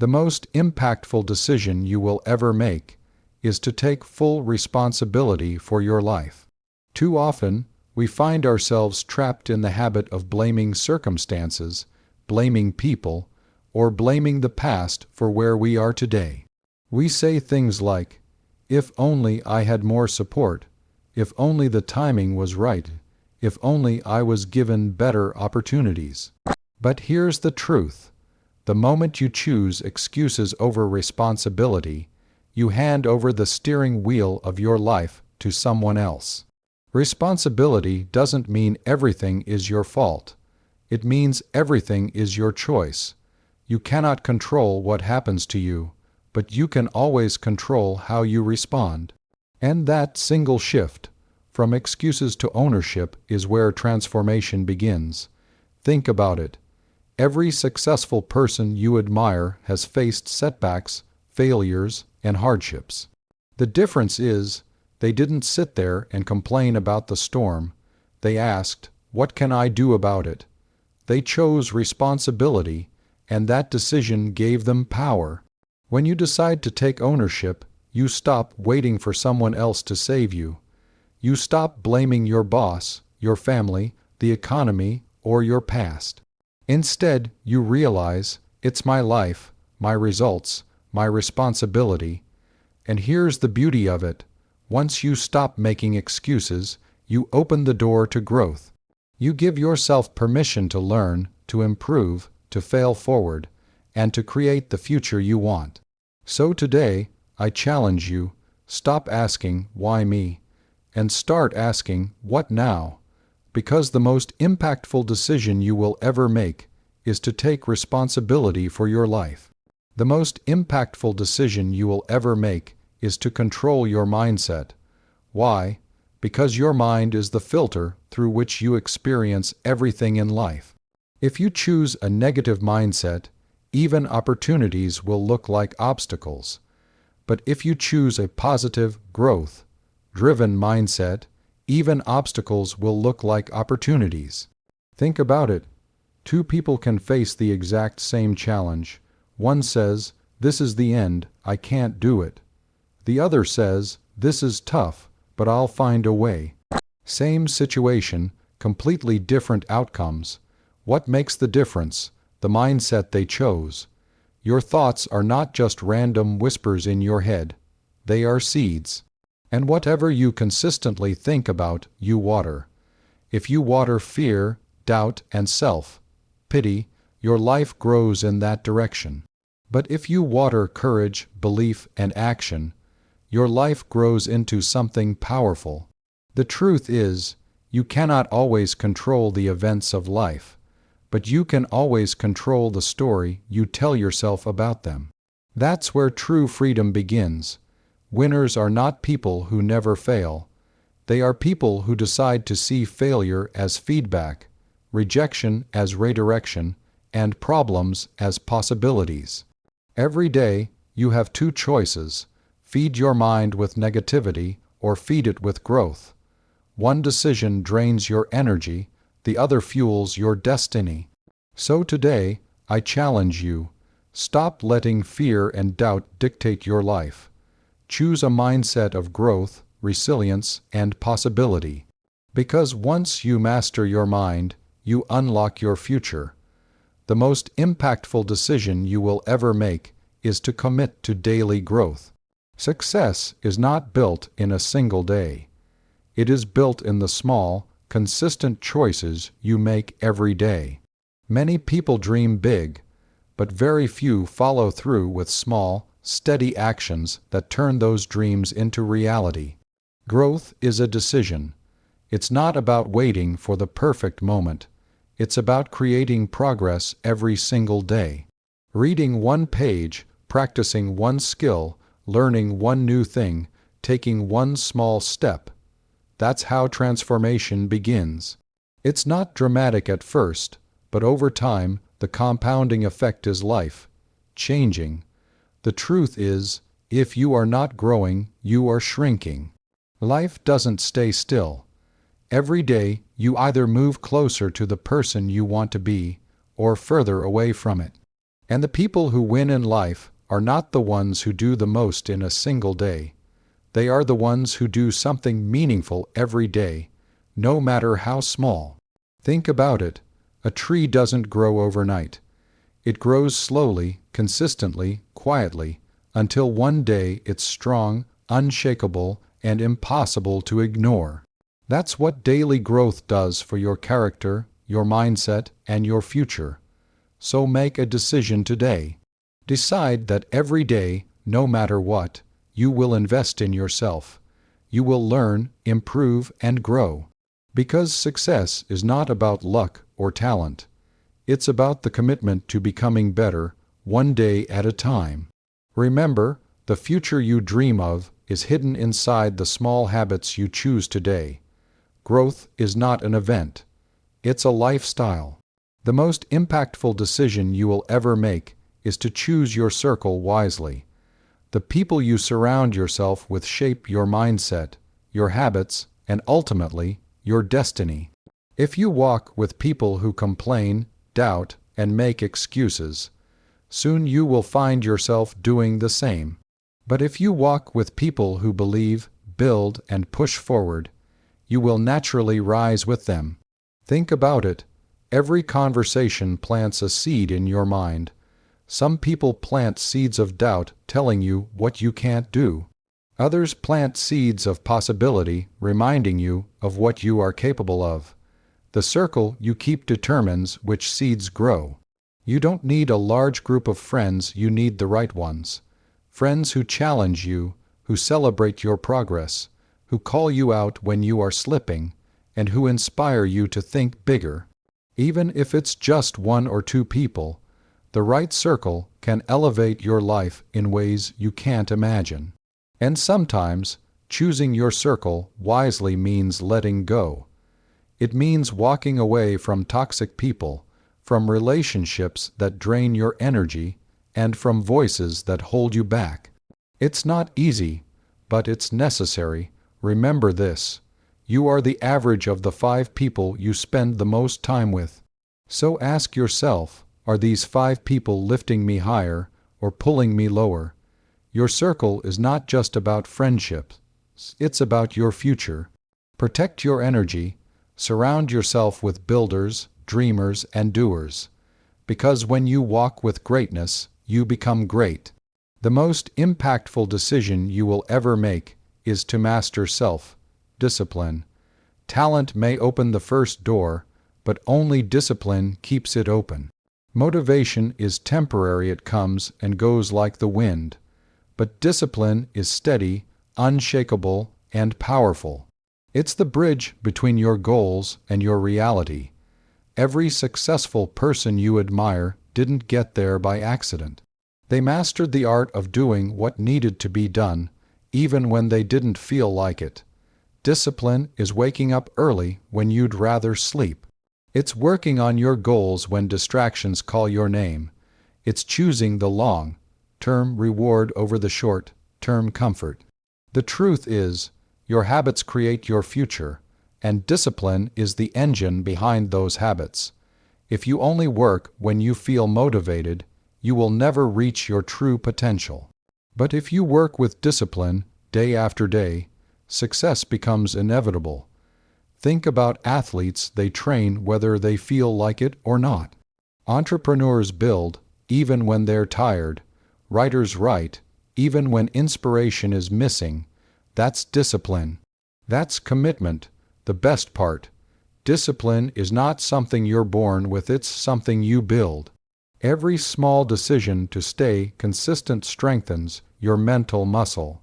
The most impactful decision you will ever make is to take full responsibility for your life. Too often, we find ourselves trapped in the habit of blaming circumstances, blaming people, or blaming the past for where we are today. We say things like, "If only I had more support, if only the timing was right, if only I was given better opportunities." But here's the truth. The moment you choose excuses over responsibility, you hand over the steering wheel of your life to someone else. Responsibility doesn't mean everything is your fault. It means everything is your choice. You cannot control what happens to you, but you can always control how you respond. And that single shift, from excuses to ownership, is where transformation begins. Think about it. Every successful person you admire has faced setbacks, failures, and hardships. The difference is, they didn't sit there and complain about the storm. They asked, "What can I do about it?" They chose responsibility, and that decision gave them power. When you decide to take ownership, you stop waiting for someone else to save you. You stop blaming your boss, your family, the economy, or your past. Instead, you realize, it's my life, my results, my responsibility. And here's the beauty of it. Once you stop making excuses, you open the door to growth. You give yourself permission to learn, to improve, to fail forward, and to create the future you want. So today, I challenge you, stop asking, "Why me?" and start asking, "What now?" Because the most impactful decision you will ever make is to take responsibility for your life. The most impactful decision you will ever make is to control your mindset. Why? Because your mind is the filter through which you experience everything in life. If you choose a negative mindset, even opportunities will look like obstacles. But if you choose a positive, growth-driven mindset, even obstacles will look like opportunities. Think about it. Two people can face the exact same challenge. One says, "This is the end, I can't do it." The other says, "This is tough, but I'll find a way." Same situation, completely different outcomes. What makes the difference? The mindset they chose. Your thoughts are not just random whispers in your head. They are seeds. And whatever you consistently think about, you water. If you water fear, doubt, and self-pity, your life grows in that direction. But if you water courage, belief, and action, your life grows into something powerful. The truth is, you cannot always control the events of life, but you can always control the story you tell yourself about them. That's where true freedom begins. Winners are not people who never fail. They are people who decide to see failure as feedback, rejection as redirection, and problems as possibilities. Every day, you have two choices: feed your mind with negativity or feed it with growth. One decision drains your energy, the other fuels your destiny. So today, I challenge you, stop letting fear and doubt dictate your life. Choose a mindset of growth, resilience, and possibility. Because once you master your mind, you unlock your future. The most impactful decision you will ever make is to commit to daily growth. Success is not built in a single day. It is built in the small, consistent choices you make every day. Many people dream big, but very few follow through with small, steady actions that turn those dreams into reality. Growth is a decision. It's not about waiting for the perfect moment. It's about creating progress every single day. Reading one page, practicing one skill, learning one new thing, taking one small step. That's how transformation begins. It's not dramatic at first, but over time, the compounding effect is life-changing. The truth is, if you are not growing, you are shrinking. Life doesn't stay still. Every day, you either move closer to the person you want to be, or further away from it. And the people who win in life are not the ones who do the most in a single day. They are the ones who do something meaningful every day, no matter how small. Think about it. A tree doesn't grow overnight. It grows slowly, consistently, quietly, until one day it's strong, unshakable, and impossible to ignore. That's what daily growth does for your character, your mindset, and your future. So make a decision today. Decide that every day, no matter what, you will invest in yourself. You will learn, improve, and grow. Because success is not about luck or talent. It's about the commitment to becoming better, one day at a time. Remember, the future you dream of is hidden inside the small habits you choose today. Growth is not an event. It's a lifestyle. The most impactful decision you will ever make is to choose your circle wisely. The people you surround yourself with shape your mindset, your habits, and ultimately, your destiny. If you walk with people who complain, doubt, and make excuses, soon you will find yourself doing the same. But if you walk with people who believe, build, and push forward, you will naturally rise with them. Think about it. Every conversation plants a seed in your mind. Some people plant seeds of doubt telling you what you can't do. Others plant seeds of possibility reminding you of what you are capable of. The circle you keep determines which seeds grow. You don't need a large group of friends, you need the right ones. Friends who challenge you, who celebrate your progress, who call you out when you are slipping, and who inspire you to think bigger. Even if it's just one or two people, the right circle can elevate your life in ways you can't imagine. And sometimes, choosing your circle wisely means letting go. It means walking away from toxic people, from relationships that drain your energy, and from voices that hold you back. It's not easy, but it's necessary. Remember this. You are the average of the 5 people you spend the most time with. So ask yourself, are these 5 people lifting me higher or pulling me lower? Your circle is not just about friendships, it's about your future. Protect your energy, surround yourself with builders, dreamers, and doers. Because when you walk with greatness, you become great. The most impactful decision you will ever make is to master self-discipline. Talent may open the first door, but only discipline keeps it open. Motivation is temporary, it comes and goes like the wind. But discipline is steady, unshakable, and powerful. It's the bridge between your goals and your reality. Every successful person you admire didn't get there by accident. They mastered the art of doing what needed to be done, even when they didn't feel like it. Discipline is waking up early when you'd rather sleep. It's working on your goals when distractions call your name. It's choosing the long-term reward over the short-term comfort. The truth is, your habits create your future, and discipline is the engine behind those habits. If you only work when you feel motivated, you will never reach your true potential. But if you work with discipline, day after day, success becomes inevitable. Think about athletes, they train whether they feel like it or not. Entrepreneurs build, even when they're tired. Writers write, even when inspiration is missing. That's discipline. That's commitment. The best part. Discipline is not something you're born with, it's something you build. Every small decision to stay consistent strengthens your mental muscle.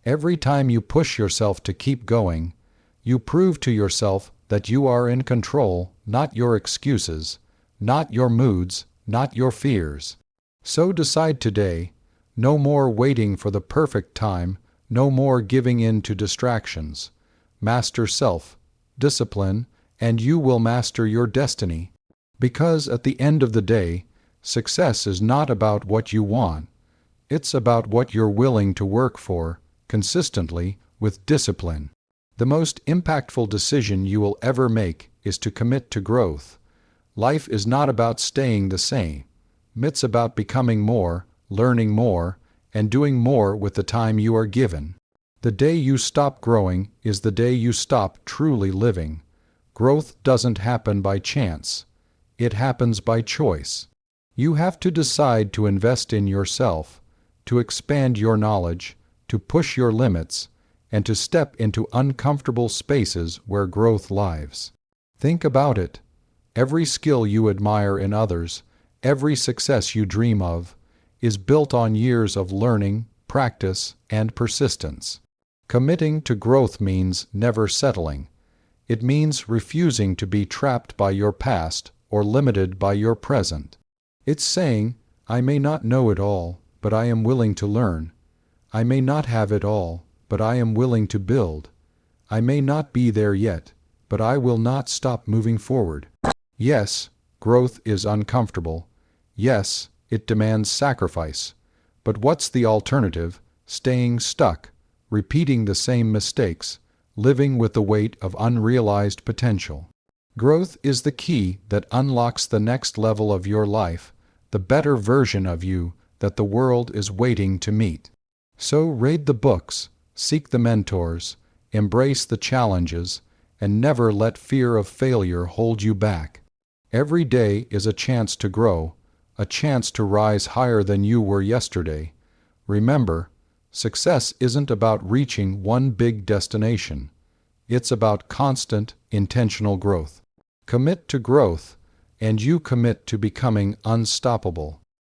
Every time you push yourself to keep going, you prove to yourself that you are in control, not your excuses, not your moods, not your fears. So decide today, no more waiting for the perfect time, no more giving in to distractions. Master self-discipline, and you will master your destiny. Because at the end of the day, success is not about what you want. It's about what you're willing to work for, consistently, with discipline. The most impactful decision you will ever make is to commit to growth. Life is not about staying the same. It's about becoming more, learning more, and doing more with the time you are given. The day you stop growing is the day you stop truly living. Growth doesn't happen by chance. It happens by choice. You have to decide to invest in yourself, to expand your knowledge, to push your limits, and to step into uncomfortable spaces where growth lives. Think about it. Every skill you admire in others, every success you dream of, is built on years of learning, practice, and persistence. Committing to growth means never settling. It means refusing to be trapped by your past or limited by your present. It's saying, I may not know it all, but I am willing to learn. I may not have it all, but I am willing to build. I may not be there yet, but I will not stop moving forward. Yes, growth is uncomfortable. Yes, it demands sacrifice. But what's the alternative? Staying stuck, repeating the same mistakes, living with the weight of unrealized potential. Growth is the key that unlocks the next level of your life, the better version of you that the world is waiting to meet. So read the books, seek the mentors, embrace the challenges, and never let fear of failure hold you back. Every day is a chance to grow, a chance to rise higher than you were yesterday. Remember, success isn't about reaching one big destination. It's about constant, intentional growth. Commit to growth, and you commit to becoming unstoppable.